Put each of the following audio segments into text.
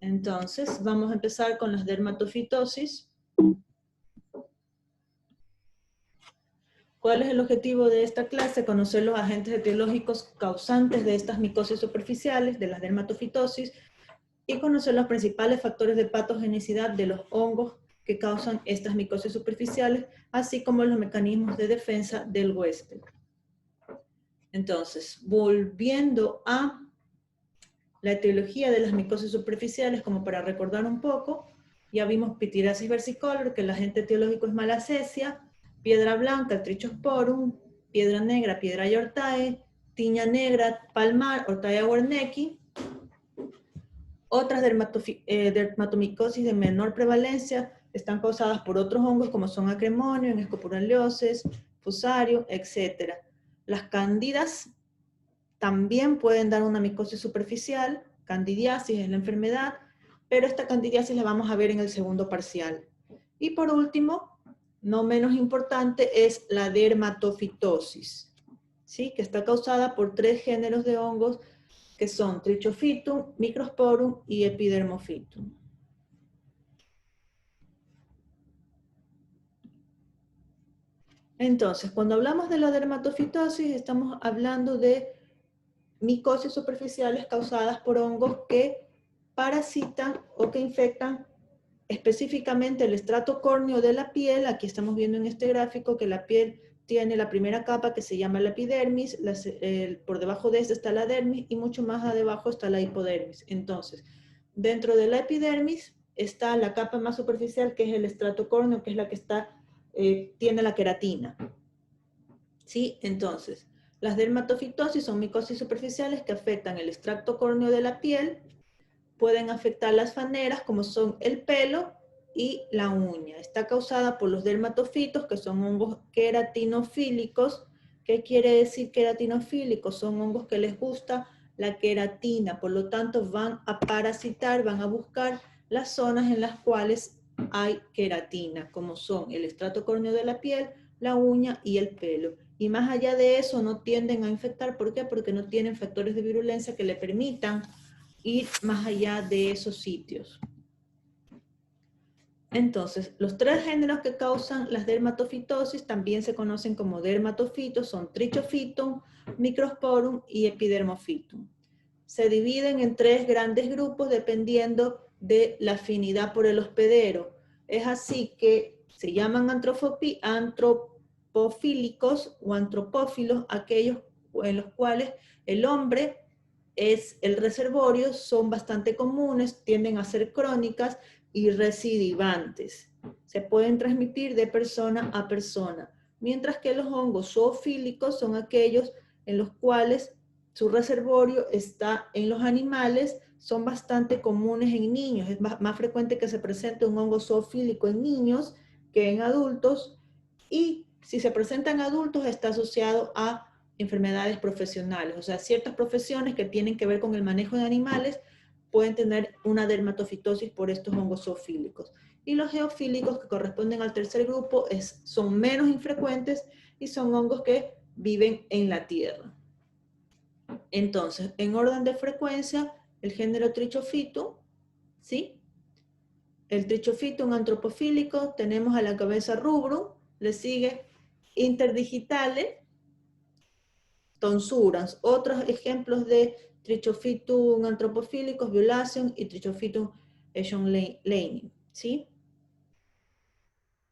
Entonces, vamos a empezar con las dermatofitosis. ¿Cuál es el objetivo de esta clase? Conocer los agentes etiológicos causantes de estas micosis superficiales, de las dermatofitosis, y conocer los principales factores de patogenicidad de los hongos que causan estas micosis superficiales, así como los mecanismos de defensa del huésped. Entonces, volviendo a la etiología de las micosis superficiales, como para recordar un poco, ya vimos pitirasis versicolor, que el agente etiológico es malacesia, piedra blanca, trichosporum, piedra negra, piedra yortae, tiña negra, palmar, Ortaia wernicki. Otras dermatomicosis de menor prevalencia están causadas por otros hongos como son Acremonium, Scopulosis, Fusarium, etc. Las cándidas también pueden dar una micosis superficial, candidiasis es la enfermedad, pero esta candidiasis la vamos a ver en el segundo parcial. Y por último, no menos importante, es la dermatofitosis, ¿sí? Que está causada por 3 géneros de hongos que son Trichophytum, Microsporum y Epidermophytum. Entonces, cuando hablamos de la dermatofitosis, estamos hablando de micosis superficiales causadas por hongos que parasitan o que infectan específicamente el estrato córneo de la piel. Aquí estamos viendo en este gráfico que la piel tiene la primera capa que se llama la epidermis, por debajo de esta está la dermis y mucho más abajo está la hipodermis. Entonces, dentro de la epidermis está la capa más superficial que es el estrato córneo, que es la que tiene la queratina. ¿Sí? Entonces, las dermatofitosis son micosis superficiales que afectan el extracto córneo de la piel, pueden afectar las faneras como son el pelo y la uña. Está causada por los dermatofitos, que son hongos queratinofílicos. ¿Qué quiere decir queratinofílicos? Son hongos que les gusta la queratina, por lo tanto van a parasitar, van a buscar las zonas en las cuales hay queratina, como son el estrato córneo de la piel, la uña y el pelo. Y más allá de eso no tienden a infectar. ¿Por qué? Porque no tienen factores de virulencia que le permitan ir más allá de esos sitios. Entonces, los 3 géneros que causan las dermatofitosis también se conocen como dermatofitos, son Trichophytum, Microsporum y Epidermophytum. Se dividen en 3 grandes grupos dependiendo de la afinidad por el hospedero. Es así que se llaman antropofílicos o antropófilos aquellos en los cuales el hombre es el reservorio, son bastante comunes, tienden a ser crónicas y recidivantes. Se pueden transmitir de persona a persona, mientras que los hongos zoofílicos son aquellos en los cuales su reservorio está en los animales, son bastante comunes en niños. Es más frecuente que se presente un hongo zoofílico en niños que en adultos, y si se presenta en adultos está asociado a enfermedades profesionales. O sea, ciertas profesiones que tienen que ver con el manejo de animales pueden tener una dermatofitosis por estos hongos zoofílicos. Y los geofílicos, que corresponden al tercer grupo, son menos infrecuentes y son hongos que viven en la tierra. Entonces, en orden de frecuencia, el género Trichophytum, ¿sí? El Trichophytum antropofílico, tenemos a la cabeza Rubrum, le sigue Interdigitale, Tonsurans. Otros ejemplos de Trichophytum antropofílicos, Violation y Trichophytum eschonleini, ¿sí?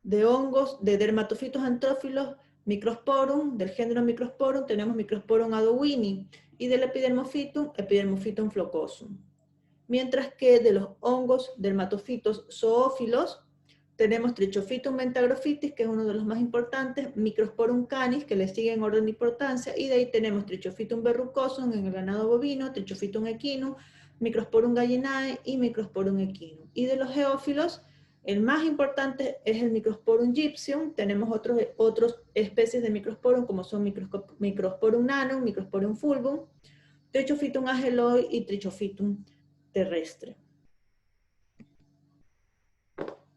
De hongos, de dermatofitos antrófilos, Microsporum, del género Microsporum, tenemos Microsporum adowini, y del Epidermophytum, Epidermophytum flocosum. Mientras que de los hongos dermatofitos zoófilos, tenemos Trichophytum mentagrophytis, que es uno de los más importantes, Microsporum canis, que le sigue en orden de importancia, y de ahí tenemos Trichophytum verrucosum en el ganado bovino, Trichophytum equinum, Microsporum gallinae y Microsporum equinum. Y de los geófilos, el más importante es el Microsporum gypsum. Tenemos otras especies de Microsporum, como son Microsporum nanum, Microsporum fulvum, Trichophytum ageloi y Trichophytum terrestre.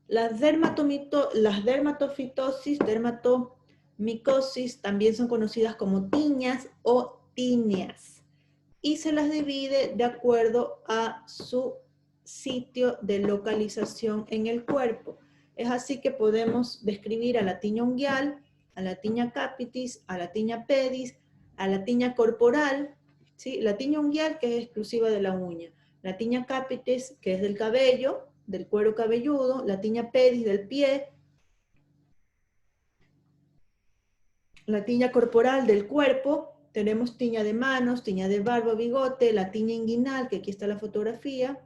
Las dermatofitosis, dermatomicosis, también son conocidas como tiñas o tinias, y se las divide de acuerdo a su sitio de localización en el cuerpo. Es así que podemos describir a la tiña unguial, a la tiña capitis, a la tiña pedis, a la tiña corporal, ¿sí? La tiña unguial, que es exclusiva de la uña, la tiña capitis, que es del cabello, del cuero cabelludo, la tiña pedis del pie, la tiña corporal del cuerpo, tenemos tiña de manos, tiña de barba, bigote, la tiña inguinal, que aquí está la fotografía,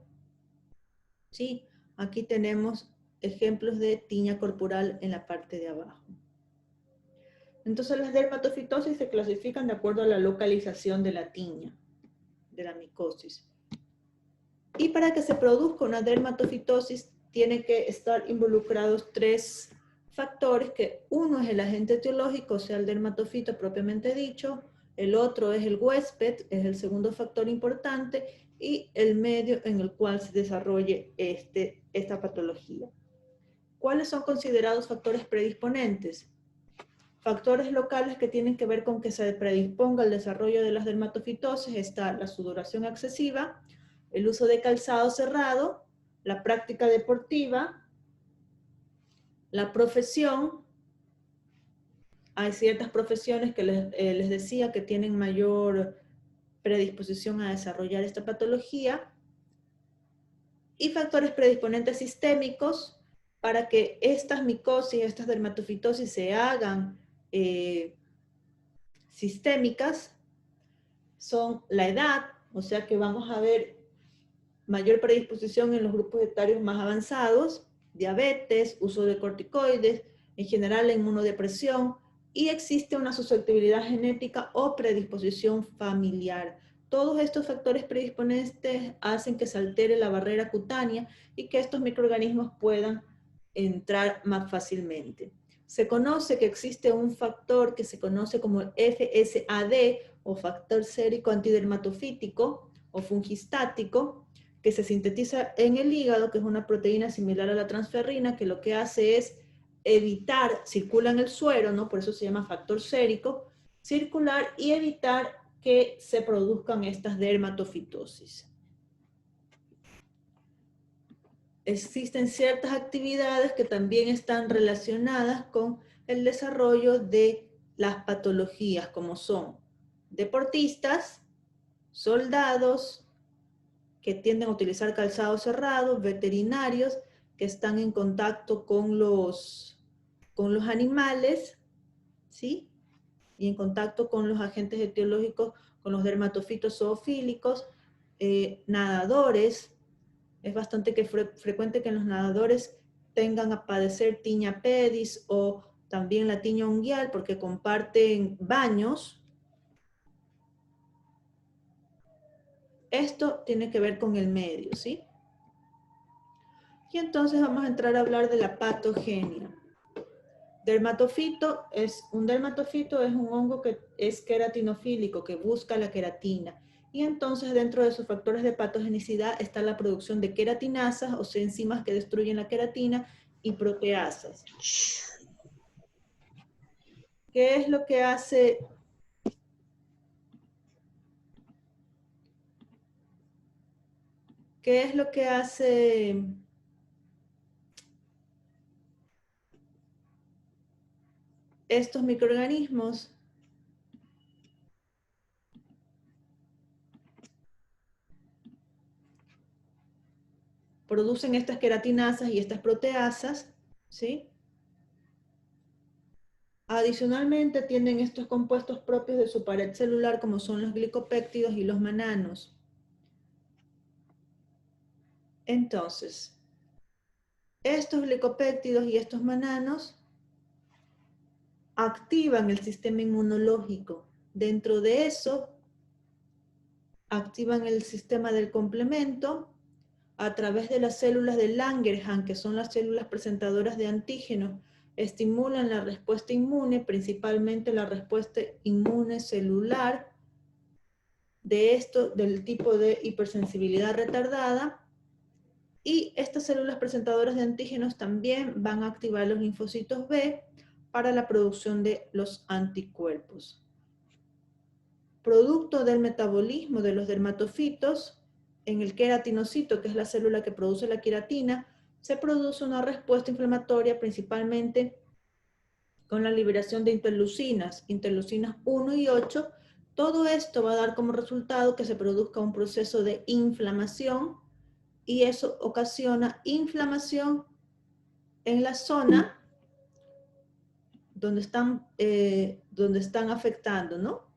¿sí? Aquí tenemos ejemplos de tiña corporal en la parte de abajo. Entonces las dermatofitosis se clasifican de acuerdo a la localización de la tiña, de la micosis. Y para que se produzca una dermatofitosis tienen que estar involucrados tres factores, que uno es el agente etiológico, o sea, el dermatofito propiamente dicho, el otro es el huésped, es el segundo factor importante, y el medio en el cual se desarrolle esta patología. ¿Cuáles son considerados factores predisponentes? Factores locales que tienen que ver con que se predisponga el desarrollo de las dermatofitosis está la sudoración excesiva, el uso de calzado cerrado, la práctica deportiva, la profesión. Hay ciertas profesiones que les decía que tienen mayor predisposición a desarrollar esta patología, y factores predisponentes sistémicos para que estas micosis, estas dermatofitosis se hagan sistémicas, son la edad, o sea que vamos a ver mayor predisposición en los grupos etarios más avanzados, diabetes, uso de corticoides, en general la inmunodepresión, y existe una susceptibilidad genética o predisposición familiar. Todos estos factores predisponentes hacen que se altere la barrera cutánea y que estos microorganismos puedan entrar más fácilmente. Se conoce que existe un factor que se conoce como FSAD, o factor sérico antidermatofítico o fungistático, que se sintetiza en el hígado, que es una proteína similar a la transferrina, que lo que hace es evitar, circula en el suero, ¿no? Por eso se llama factor sérico, circular y evitar que se produzcan estas dermatofitosis. Existen ciertas actividades que también están relacionadas con el desarrollo de las patologías, como son deportistas, soldados que tienden a utilizar calzado cerrado, veterinarios que están en contacto con los animales, ¿sí? Y en contacto con los agentes etiológicos, con los dermatofitos zoofílicos, nadadores. Es bastante frecuente que en los nadadores tengan a padecer tiña pedis o también la tiña unguial porque comparten baños. Esto tiene que ver con el medio, ¿sí? Y entonces vamos a entrar a hablar de la patogenia. Un dermatofito es un hongo que es queratinofílico, que busca la queratina. Y entonces dentro de sus factores de patogenicidad está la producción de queratinasas, o sea, enzimas que destruyen la queratina, y proteasas. ¿Qué es lo que hace? ¿Qué es lo que hace estos microorganismos? Producen estas queratinasas y estas proteasas, ¿sí? Adicionalmente tienen estos compuestos propios de su pared celular, como son los glicopéptidos y los mananos. Entonces, estos glicopéptidos y estos mananos activan el sistema inmunológico. Dentro de eso, activan el sistema del complemento a través de las células de Langerhans, que son las células presentadoras de antígenos. Estimulan la respuesta inmune, principalmente la respuesta inmune celular, del tipo de hipersensibilidad retardada. Y estas células presentadoras de antígenos también van a activar los linfocitos B para la producción de los anticuerpos. Producto del metabolismo de los dermatofitos, en el queratinocito, que es la célula que produce la queratina, se produce una respuesta inflamatoria principalmente con la liberación de interleucinas 1 y 8. Todo esto va a dar como resultado que se produzca un proceso de inflamación y eso ocasiona inflamación en la zona donde están afectando, ¿no?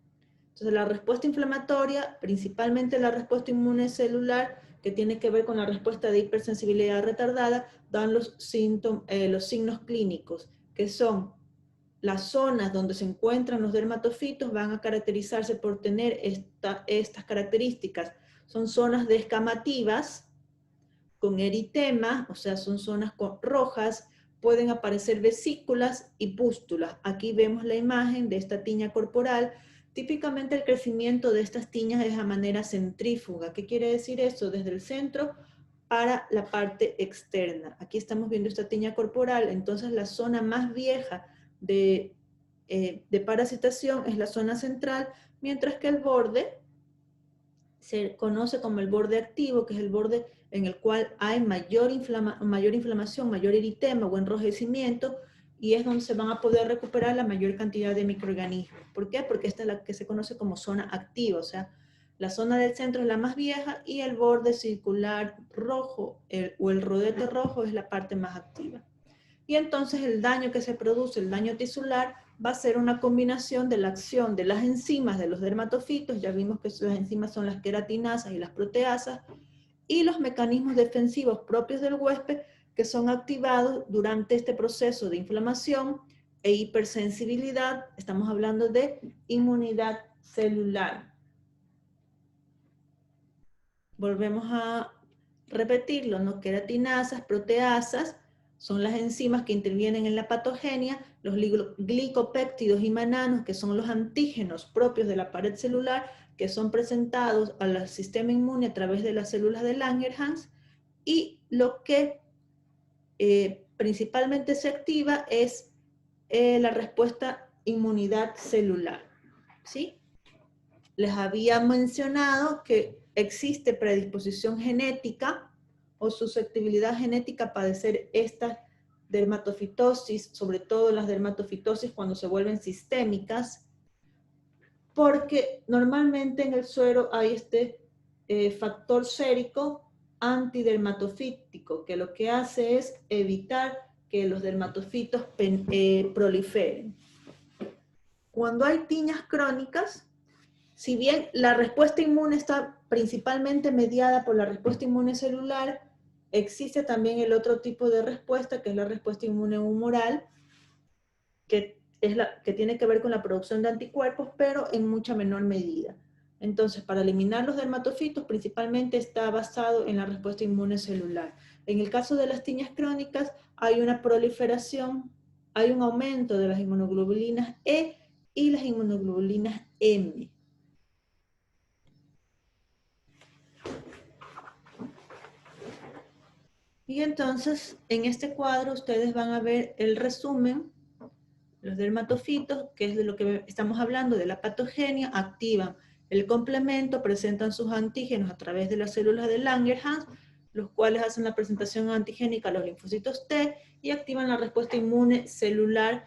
Entonces la respuesta inflamatoria, principalmente la respuesta inmune celular, que tiene que ver con la respuesta de hipersensibilidad retardada, dan los signos clínicos, que son las zonas donde se encuentran los dermatofitos van a caracterizarse por tener estas características. Son zonas descamativas, con eritema, o sea, son zonas rojas, pueden aparecer vesículas y pústulas. Aquí vemos la imagen de esta tiña corporal. Típicamente el crecimiento de estas tiñas es a manera centrífuga. ¿Qué quiere decir eso? Desde el centro para la parte externa. Aquí estamos viendo esta tiña corporal, entonces la zona más vieja de parasitación es la zona central, mientras que el borde se conoce como el borde activo, que es el borde en el cual hay mayor inflamación, mayor eritema o enrojecimiento, y es donde se van a poder recuperar la mayor cantidad de microorganismos. ¿Por qué? Porque esta es la que se conoce como zona activa, o sea, la zona del centro es la más vieja y el borde circular rojo o el rodete rojo es la parte más activa. Y entonces el daño que se produce, el daño tisular, va a ser una combinación de la acción de las enzimas de los dermatofitos, ya vimos que las enzimas son las queratinasas y las proteasas, y los mecanismos defensivos propios del huésped que son activados durante este proceso de inflamación e hipersensibilidad. Estamos hablando de inmunidad celular. Volvemos a repetirlo, ¿no? Queratinasas, proteasas, son las enzimas que intervienen en la patogenia, los glicopéptidos y mananos, que son los antígenos propios de la pared celular, que son presentados al sistema inmune a través de las células de Langerhans, y lo que principalmente se activa es la respuesta inmunidad celular, ¿sí? Les había mencionado que existe predisposición genética o susceptibilidad genética a padecer esta dermatofitosis, sobre todo las dermatofitosis cuando se vuelven sistémicas, porque normalmente en el suero hay este factor sérico antidermatofítico, que lo que hace es evitar que los dermatofitos proliferen. Cuando hay tiñas crónicas, si bien la respuesta inmune está principalmente mediada por la respuesta inmune celular, existe también el otro tipo de respuesta, que es la respuesta inmune humoral, que tiene que ver con la producción de anticuerpos, pero en mucha menor medida. Entonces, para eliminar los dermatofitos, principalmente está basado en la respuesta inmune celular. En el caso de las tiñas crónicas, hay una proliferación, hay un aumento de las inmunoglobulinas E y las inmunoglobulinas M. Y entonces, en este cuadro, ustedes van a ver el resumen. Los dermatofitos, que es de lo que estamos hablando, de la patogenia, activan el complemento, presentan sus antígenos a través de las células de Langerhans, los cuales hacen la presentación antigénica a los linfocitos T y activan la respuesta inmune celular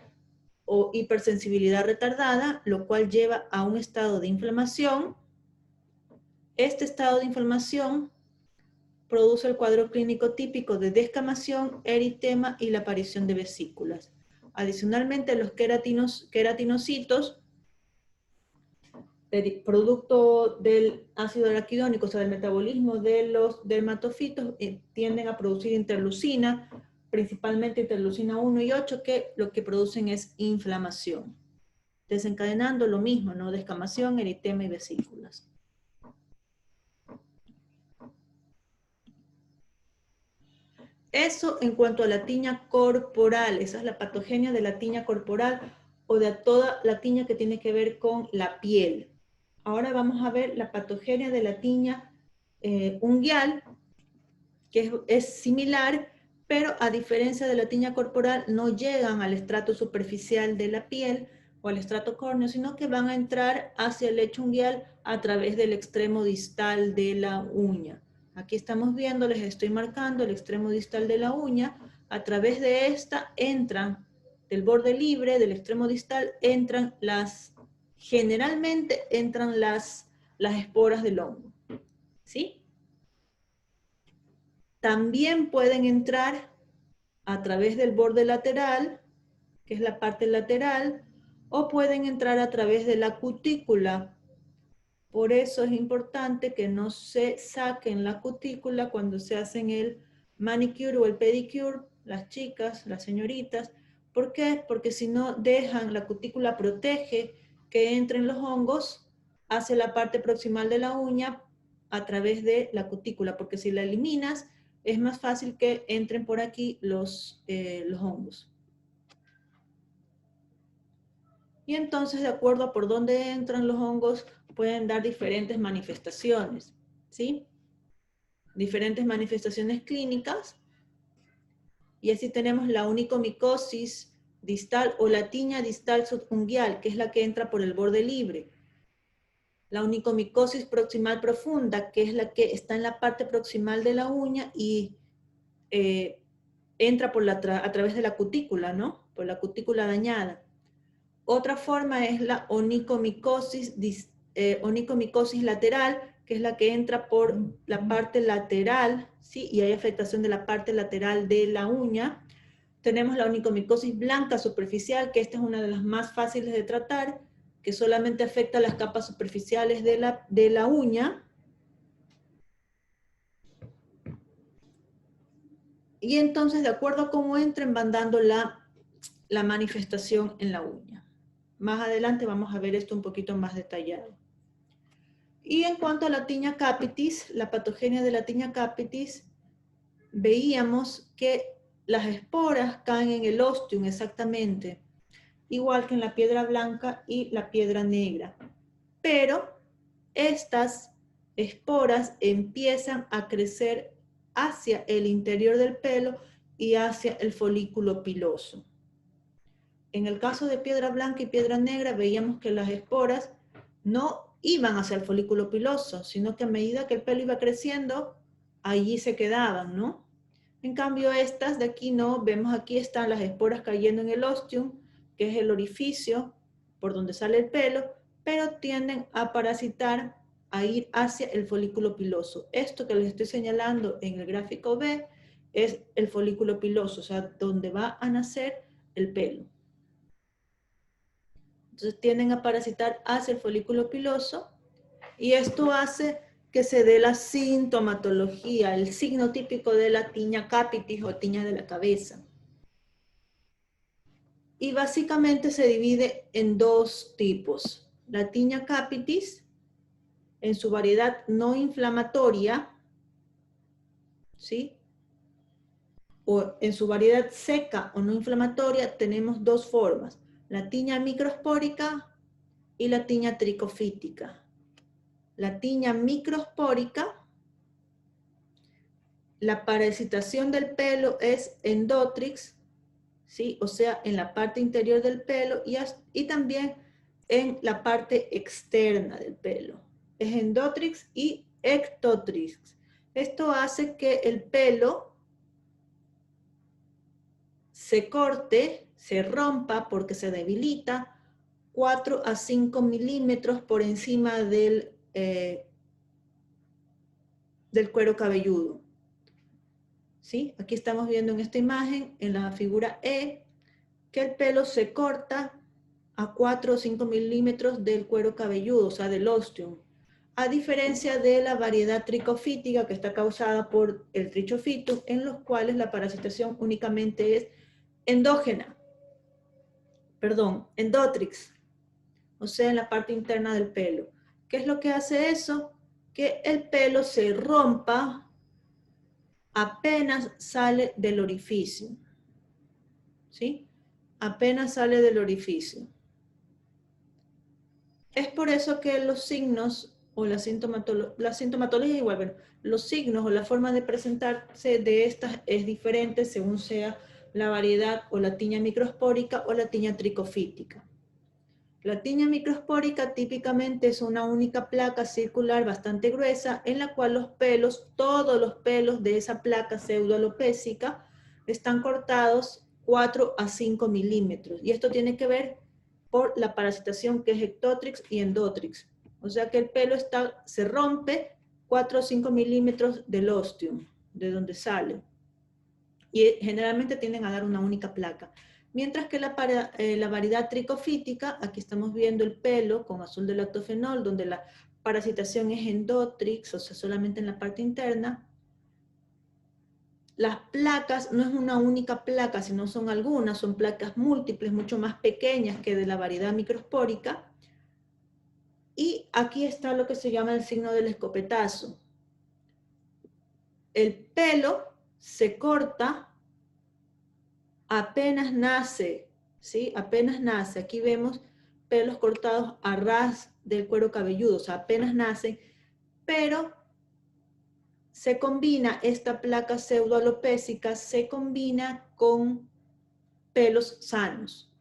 o hipersensibilidad retardada, lo cual lleva a un estado de inflamación. Este estado de inflamación produce el cuadro clínico típico de descamación, eritema y la aparición de vesículas. Adicionalmente, los queratinocitos, producto del ácido araquidónico, o sea, del metabolismo de los dermatofitos, tienden a producir interleucina, principalmente interleucina 1 y 8, que lo que producen es inflamación, desencadenando lo mismo, ¿no? Descamación, eritema y vesículas. Eso en cuanto a la tiña corporal, esa es la patogenia de la tiña corporal o de toda la tiña que tiene que ver con la piel. Ahora vamos a ver la patogenia de la tiña unguial, que es similar, pero a diferencia de la tiña corporal no llegan al estrato superficial de la piel o al estrato córneo, sino que van a entrar hacia el lecho unguial a través del extremo distal de la uña. Aquí estamos viendo, les estoy marcando el extremo distal de la uña. A través de esta entran, del borde libre, del extremo distal, entran generalmente entran las esporas del hongo. ¿Sí? También pueden entrar a través del borde lateral, que es la parte lateral, o pueden entrar a través de la cutícula. Por eso es importante que no se saquen la cutícula cuando se hacen el manicure o el pedicure, las chicas, las señoritas. ¿Por qué? Porque si no dejan, la cutícula protege que entren los hongos hacia la parte proximal de la uña a través de la cutícula, porque si la eliminas, es más fácil que entren por aquí los hongos. Y entonces, de acuerdo a por dónde entran los hongos, pueden dar diferentes manifestaciones, ¿sí? Diferentes manifestaciones clínicas. Y así tenemos la onicomicosis distal o la tiña distal subunguial, que es la que entra por el borde libre. La onicomicosis proximal profunda, que es la que está en la parte proximal de la uña y entra a través de la cutícula, ¿no? Por la cutícula dañada. Otra forma es la onicomicosis lateral, que es la que entra por la parte lateral, ¿sí? Y hay afectación de la parte lateral de la uña. Tenemos la onicomicosis blanca superficial, que esta es una de las más fáciles de tratar, que solamente afecta las capas superficiales de la uña. Y entonces, de acuerdo a cómo entren, van dando la manifestación en la uña. Más adelante vamos a ver esto un poquito más detallado. Y en cuanto a la tiña capitis, la patogenia de la tiña capitis, veíamos que las esporas caen en el ostium exactamente, igual que en la piedra blanca y la piedra negra. Pero estas esporas empiezan a crecer hacia el interior del pelo y hacia el folículo piloso. En el caso de piedra blanca y piedra negra veíamos que las esporas no iban hacia el folículo piloso, sino que a medida que el pelo iba creciendo, allí se quedaban, ¿no? En cambio estas de aquí no, vemos aquí están las esporas cayendo en el ostium, que es el orificio por donde sale el pelo, pero tienden a parasitar, a ir hacia el folículo piloso. Esto que les estoy señalando en el gráfico B es el folículo piloso, o sea, donde va a nacer el pelo. Entonces tienden a parasitar hacia el folículo piloso y esto hace que se dé la sintomatología, el signo típico de la tiña capitis o tiña de la cabeza. Y básicamente se divide en dos tipos. La tiña capitis, en su variedad no inflamatoria, ¿sí? O en su variedad seca o no inflamatoria, tenemos dos formas. La tiña microspórica y la tiña tricofítica. La tiña microspórica, la parasitación del pelo es endotrix, ¿sí? O sea, en la parte interior del pelo y también en la parte externa del pelo. Es endotrix y ectotrix. Esto hace que el pelo se corte, se rompa porque se debilita 4 a 5 milímetros por encima del cuero cabelludo. ¿Sí? Aquí estamos viendo en esta imagen, en la figura E, que el pelo se corta a 4 o 5 milímetros del cuero cabelludo, o sea, del ostium. A diferencia de la variedad tricofítica que está causada por el trichofitum, en los cuales la parasitación únicamente es endógena, perdón, endotrix, o sea, en la parte interna del pelo. ¿Qué es lo que hace eso? Que el pelo se rompa apenas sale del orificio, ¿sí? Apenas sale del orificio. Es por eso que los signos o la sintomatología igual, bueno, los signos o la forma de presentarse de estas es diferente según sea la variedad o la tiña microspórica o la tiña tricofítica. La tiña microspórica típicamente es una única placa circular bastante gruesa en la cual los pelos, todos los pelos de esa placa pseudoalopécica están cortados 4 a 5 milímetros. Y esto tiene que ver por la parasitación que es ectotrix y endotrix. O sea que el pelo se rompe 4 o 5 milímetros del ostium, de donde sale. Y generalmente tienden a dar una única placa. Mientras que la variedad tricofítica, aquí estamos viendo el pelo con azul de lactofenol, donde la parasitación es endotrix, o sea, solamente en la parte interna. Las placas no es una única placa, sino son algunas, son placas múltiples, mucho más pequeñas que de la variedad microspórica. Y aquí está lo que se llama el signo del escopetazo. El pelo se corta apenas nace, ¿sí? Apenas nace. Aquí vemos pelos cortados a ras del cuero cabelludo, o sea, apenas nacen, pero se combina esta placa pseudoalopécica, se combina con pelos sanos.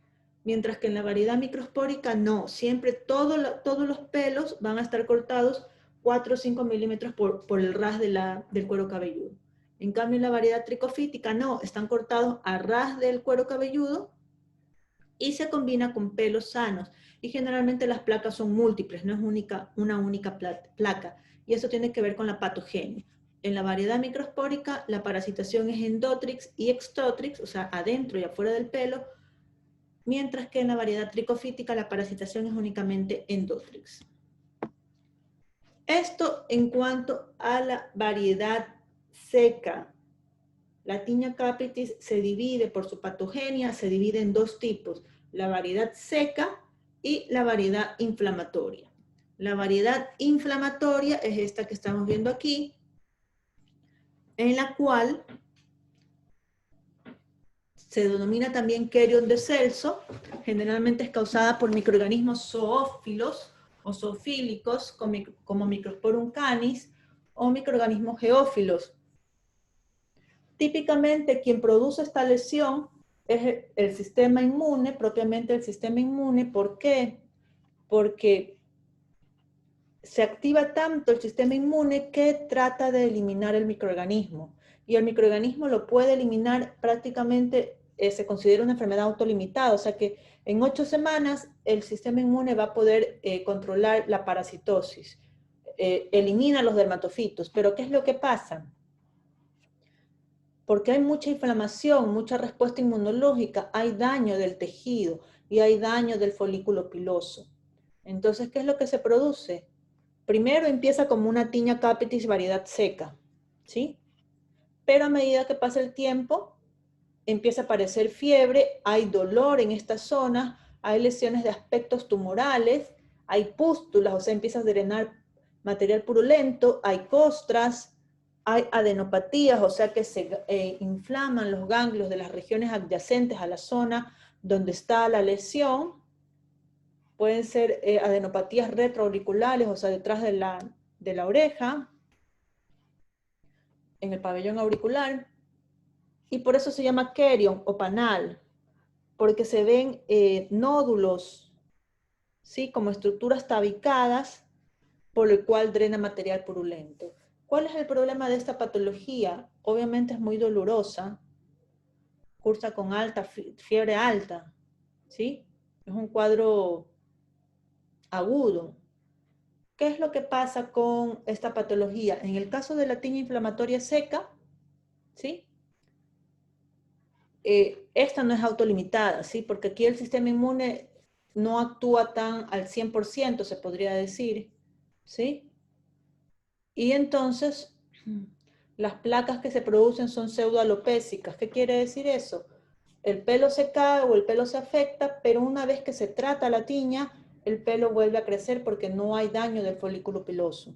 Mientras que en la variedad microspórica no, siempre todos los pelos van a estar cortados 4 o 5 milímetros por el ras del cuero cabelludo. En cambio, en la variedad tricofítica no, están cortados a ras del cuero cabelludo y se combina con pelos sanos. Y generalmente las placas son múltiples, no es una única placa. Y eso tiene que ver con la patogenia. En la variedad microspórica, la parasitación es endotrix y extotrix, o sea, adentro y afuera del pelo, mientras que en la variedad tricofítica la parasitación es únicamente endotrix. Esto en cuanto a la variedad seca. La Tinea capitis se divide por su patogenia, se divide en dos tipos, la variedad seca y la variedad inflamatoria. La variedad inflamatoria es esta que estamos viendo aquí, en la cual se denomina también Querion de Celso, generalmente es causada por microorganismos zoófilos o zoofílicos, como Microsporum canis, o microorganismos geófilos. Típicamente quien produce esta lesión es el sistema inmune, propiamente el sistema inmune. ¿Por qué? Porque se activa tanto el sistema inmune que trata de eliminar el microorganismo. Y el microorganismo lo puede eliminar prácticamente, se considera una enfermedad autolimitada, o sea que en 8 semanas el sistema inmune va a poder controlar la parasitosis, elimina los dermatofitos. Pero ¿qué es lo que pasa? Porque hay mucha inflamación, mucha respuesta inmunológica, hay daño del tejido y hay daño del folículo piloso. Entonces, ¿qué es lo que se produce? Primero empieza como una Tinea capitis variedad seca, ¿sí? Pero a medida que pasa el tiempo, empieza a aparecer fiebre, hay dolor en esta zona, hay lesiones de aspectos tumorales, hay pústulas, o sea, empieza a drenar material purulento, hay costras, hay adenopatías, o sea que se inflaman los ganglios de las regiones adyacentes a la zona donde está la lesión. Pueden ser adenopatías retroauriculares, o sea, detrás de la oreja, en el pabellón auricular. Y por eso se llama querion o panal, porque se ven nódulos, ¿sí? Como estructuras tabicadas, por el cual drena material purulento. ¿Cuál es el problema de esta patología? Obviamente es muy dolorosa, cursa con fiebre alta, ¿sí? Es un cuadro agudo. ¿Qué es lo que pasa con esta patología? En el caso de la tinea inflamatoria seca, ¿sí? Esta no es autolimitada, ¿sí? Porque aquí el sistema inmune no actúa tan al 100%, se podría decir, ¿sí? Y entonces, las placas que se producen son pseudoalopécicas. ¿Qué quiere decir eso? El pelo se cae o el pelo se afecta, pero una vez que se trata la tiña, el pelo vuelve a crecer porque no hay daño del folículo piloso.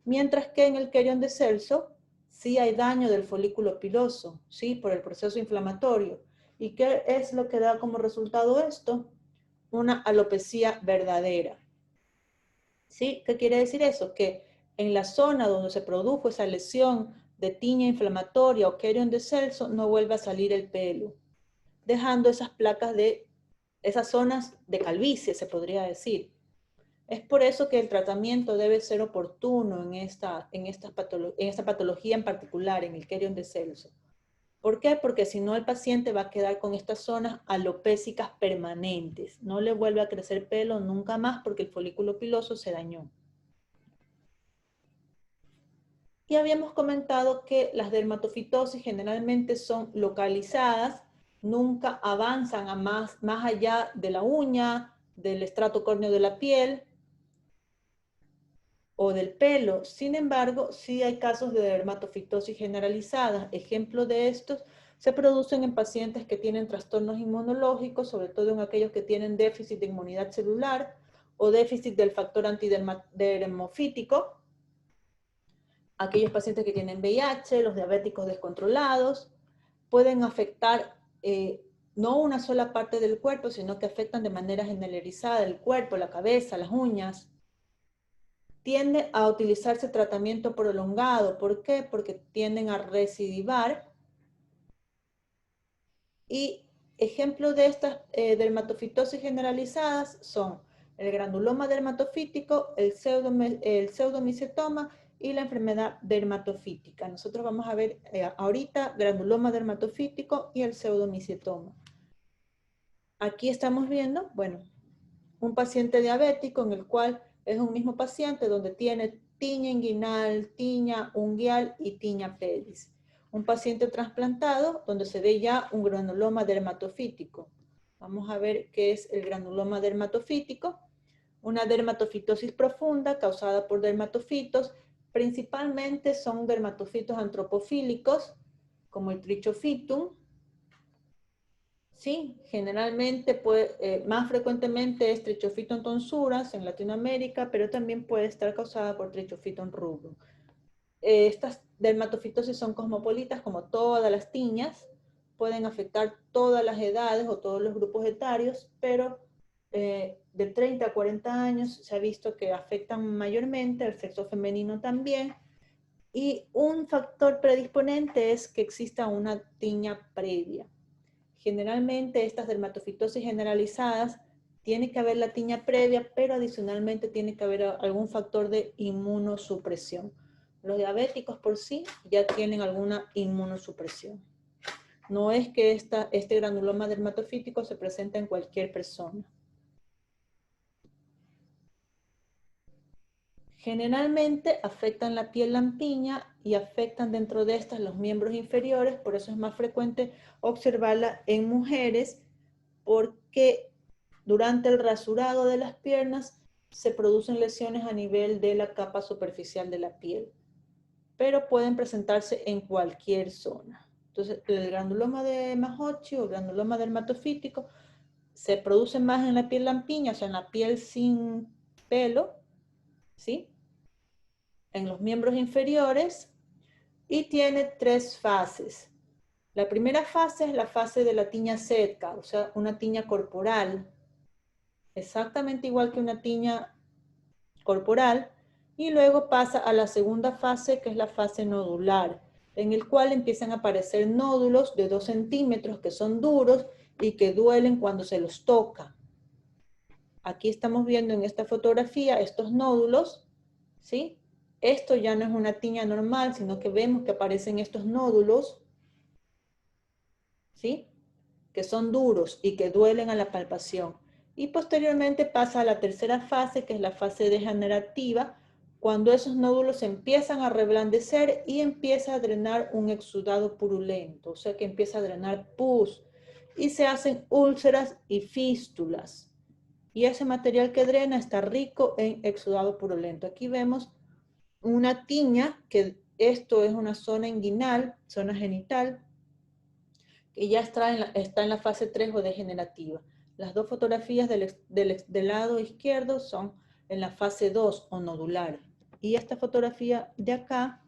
Mientras que en el Querion de Celso, sí hay daño del folículo piloso, ¿sí? Por el proceso inflamatorio. ¿Y qué es lo que da como resultado esto? Una alopecia verdadera. ¿Sí? ¿Qué quiere decir eso? Que en la zona donde se produjo esa lesión de tiña inflamatoria o Querion de Celso, no vuelve a salir el pelo, dejando esas placas de esas zonas de calvicie, se podría decir. Es por eso que el tratamiento debe ser oportuno en esta patología en particular, en el Querion de Celso. ¿Por qué? Porque si no el paciente va a quedar con estas zonas alopécicas permanentes. No le vuelve a crecer pelo nunca más porque el folículo piloso se dañó. Y habíamos comentado que las dermatofitosis generalmente son localizadas, nunca avanzan a más allá de la uña, del estrato córneo de la piel o del pelo. Sin embargo, sí hay casos de dermatofitosis generalizadas. Ejemplos de estos se producen en pacientes que tienen trastornos inmunológicos, sobre todo en aquellos que tienen déficit de inmunidad celular o déficit del factor antidermofítico, aquellos pacientes que tienen VIH, los diabéticos descontrolados, pueden afectar no una sola parte del cuerpo, sino que afectan de manera generalizada el cuerpo, la cabeza, las uñas. Tiende a utilizarse tratamiento prolongado. ¿Por qué? Porque tienden a recidivar. Y ejemplos de estas dermatofitosis generalizadas son el granuloma dermatofítico, el pseudomicetoma y la enfermedad dermatofítica. Nosotros vamos a ver ahorita granuloma dermatofítico y el pseudomicetoma. Aquí estamos viendo, bueno, un paciente diabético en el cual es un mismo paciente donde tiene tiña inguinal, tiña unguial y tiña pedis. Un paciente trasplantado donde se ve ya un granuloma dermatofítico. Vamos a ver qué es el granuloma dermatofítico. Una dermatofitosis profunda causada por dermatofitos. Principalmente son dermatofitos antropofílicos, como el Trichophytum. Sí, generalmente, más frecuentemente es Trichophyton tonsuras en Latinoamérica, pero también puede estar causada por Trichophyton rubrum. Estas dermatofitosis son cosmopolitas, como todas las tiñas, pueden afectar todas las edades o todos los grupos etarios, pero de 30 a 40 años se ha visto que afectan mayormente al sexo femenino también, y un factor predisponente es que exista una tiña previa. Generalmente estas dermatofitosis generalizadas tiene que haber la tiña previa, pero adicionalmente tiene que haber algún factor de inmunosupresión. Los diabéticos por sí ya tienen alguna inmunosupresión. No es que este granuloma dermatofítico se presente en cualquier persona. Generalmente afectan la piel lampiña y afectan dentro de estas los miembros inferiores, por eso es más frecuente observarla en mujeres, porque durante el rasurado de las piernas se producen lesiones a nivel de la capa superficial de la piel, pero pueden presentarse en cualquier zona. Entonces, el granuloma de Mahochi o granuloma dermatofítico se produce más en la piel lampiña, o sea, en la piel sin pelo, ¿sí? En los miembros inferiores, y tiene 3 fases. La primera fase es la fase de la tiña seca, o sea, una tiña corporal, exactamente igual que una tiña corporal, y luego pasa a la segunda fase, que es la fase nodular, en el cual empiezan a aparecer nódulos de 2 centímetros que son duros y que duelen cuando se los toca. Aquí estamos viendo en esta fotografía estos nódulos, ¿sí? Esto ya no es una tiña normal, sino que vemos que aparecen estos nódulos, ¿sí? Que son duros y que duelen a la palpación. Y posteriormente pasa a la tercera fase, que es la fase degenerativa, cuando esos nódulos empiezan a reblandecer y empieza a drenar un exudado purulento, o sea que empieza a drenar pus, y se hacen úlceras y fístulas. Y ese material que drena está rico en exudado purulento. Aquí vemos una tiña, que esto es una zona inguinal, zona genital, que ya está en la fase 3 o degenerativa. Las dos fotografías del lado izquierdo son en la fase 2 o nodular. Y esta fotografía de acá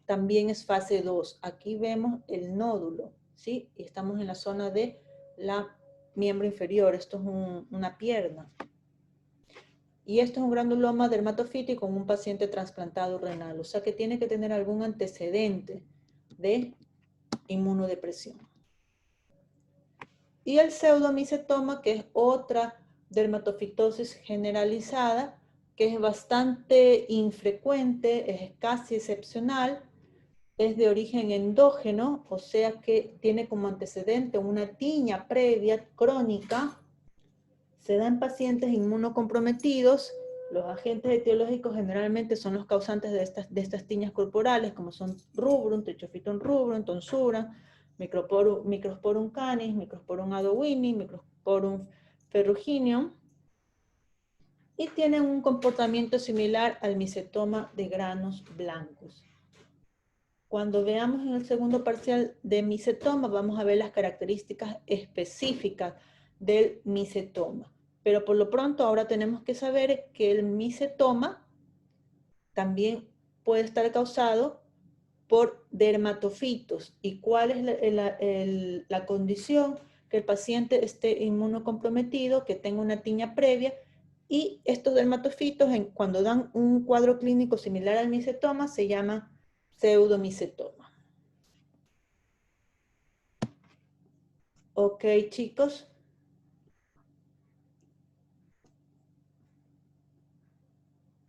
también es fase 2. Aquí vemos el nódulo, ¿sí? Y estamos en la zona de la miembro inferior. Esto es una pierna. Y esto es un granuloma dermatofítico en un paciente trasplantado renal. O sea que tiene que tener algún antecedente de inmunodepresión. Y el pseudomicetoma, que es otra dermatofitosis generalizada, que es bastante infrecuente, es casi excepcional, es de origen endógeno, o sea que tiene como antecedente una tiña previa crónica, se da en pacientes inmunocomprometidos. Los agentes etiológicos generalmente son los causantes de estas tiñas corporales, como son rubrum, Trichofiton rubrum, tonsura, Microsporum canis, Microsporum adowini, Microsporum ferrugineum, y tienen un comportamiento similar al micetoma de granos blancos. Cuando veamos en el segundo parcial de micetoma, vamos a ver las características específicas del micetoma. Pero por lo pronto ahora tenemos que saber que el micetoma también puede estar causado por dermatofitos. ¿Y cuál es la condición? Que el paciente esté inmunocomprometido, que tenga una tiña previa, y estos dermatofitos, cuando dan un cuadro clínico similar al micetoma, se llama pseudomicetoma. Ok, chicos.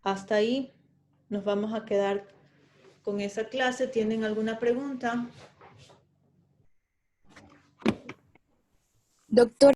Hasta ahí nos vamos a quedar con esa clase. ¿Tienen alguna pregunta? Doctor,